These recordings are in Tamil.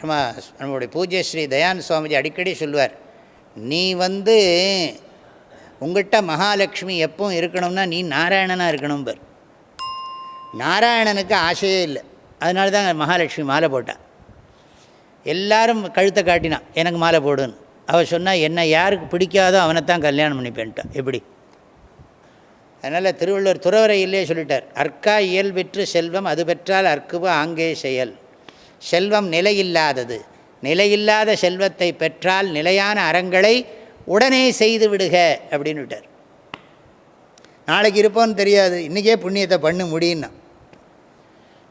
நம்மளுடைய பூஜ்ய ஸ்ரீ தயானந்த சுவாமிஜி அடிக்கடி சொல்லுவார், நீ உங்கள்கிட்ட மகாலட்சுமி எப்பவும் இருக்கணும்னா நீ நாராயணனாக இருக்கணும் பார். நாராயணனுக்கு ஆசையே இல்லை, அதனால தான் மகாலட்சுமி மாலை போட்டாள். எல்லாரும் கழுத்தை காட்டினான் எனக்கு மாலை போடுன்னு. அவள் சொன்னால் என்னை யாருக்கு பிடிக்காதோ அவனைத்தான் கல்யாணம் பண்ணிப்பேன்ட்டான். எப்படி? அதனால் திருவள்ளுவர் துறவரை இல்லையே சொல்லிட்டார், அற்கா இயல் பெற்று செல்வம் அது பெற்றால் அற்குவ ஆங்கே செயல். செல்வம் நிலையில்லாதது, நிலையில்லாத செல்வத்தை பெற்றால் நிலையான அறங்களை உடனே செய்து விடுக அப்படின்னு விட்டார். நாளைக்கு இருப்போன்னு தெரியாது, இன்றைக்கே புண்ணியத்தை பண்ண முடியும்னா.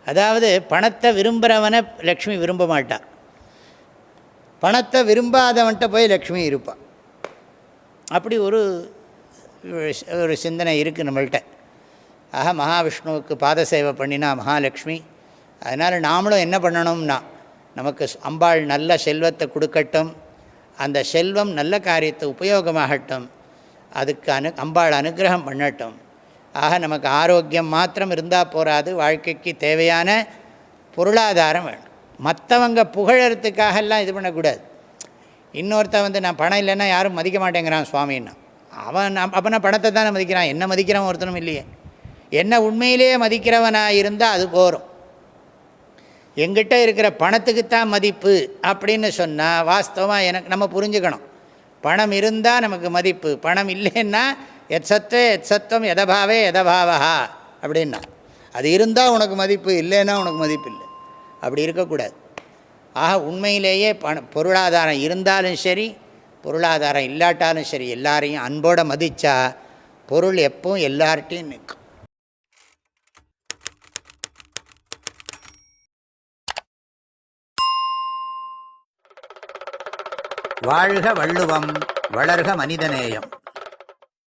அதாவது பணத்தை விரும்புகிறவனை லக்ஷ்மி விரும்ப மாட்டாள், பணத்தை விரும்பாதவன்கிட்ட போய் லக்ஷ்மி இருப்பாள். அப்படி ஒரு சிந்தனை இருக்குது நம்மள்கிட்ட. ஆக மகாவிஷ்ணுவுக்கு பாத சேவை பண்ணினா மகாலட்சுமி. அதனால் நாமளும் என்ன பண்ணணும்னா, நமக்கு அம்பாள் நல்ல செல்வத்தை கொடுக்கட்டும், அந்த செல்வம் நல்ல காரியத்தை உபயோகமாகட்டும், அதுக்கு அம்பாள் அனுகிரகம் பண்ணட்டும். ஆக நமக்கு ஆரோக்கியம் மாத்திரம் இருந்தால் போராது, வாழ்க்கைக்கு தேவையான பொருளாதாரம் வேணும். மற்றவங்க புகழறதுக்காகலாம் இது பண்ணக்கூடாது. இன்னொருத்த நான் பணம் இல்லைன்னா யாரும் மதிக்க மாட்டேங்கிறான் சுவாமின்னா, அப்போனா பணத்தை தானே மதிக்கிறான், என்ன மதிக்கிறவன் ஒருத்தனும் இல்லையே. என்ன உண்மையிலேயே மதிக்கிறவனாக இருந்தால் அது போகிறோம். எங்கிட்ட இருக்கிற பணத்துக்குத்தான் மதிப்பு அப்படின்னு சொன்னால் வாஸ்தவமாக நம்ம புரிஞ்சுக்கணும். பணம் இருந்தால் நமக்கு மதிப்பு, பணம் இல்லைன்னா எத் சத்வே எத் சத்வம் எதபாவே எதபாவா அப்படின்னா. அது இருந்தால் உனக்கு மதிப்பு, இல்லைன்னா உனக்கு மதிப்பு இல்லை. அப்படி இருக்கக்கூடாது. ஆக உண்மையிலேயே பொருளாதாரம் இருந்தாலும் சரி, பொருளாதாரம் இல்லாட்டாலும் சரி, எல்லாரையும் அன்போடு மதித்தா பொருள் எப்பவும் எல்லார்ட்டையும் நிற்கும். வாழ்க வள்ளுவம், வளர்க மனிதநேயம்.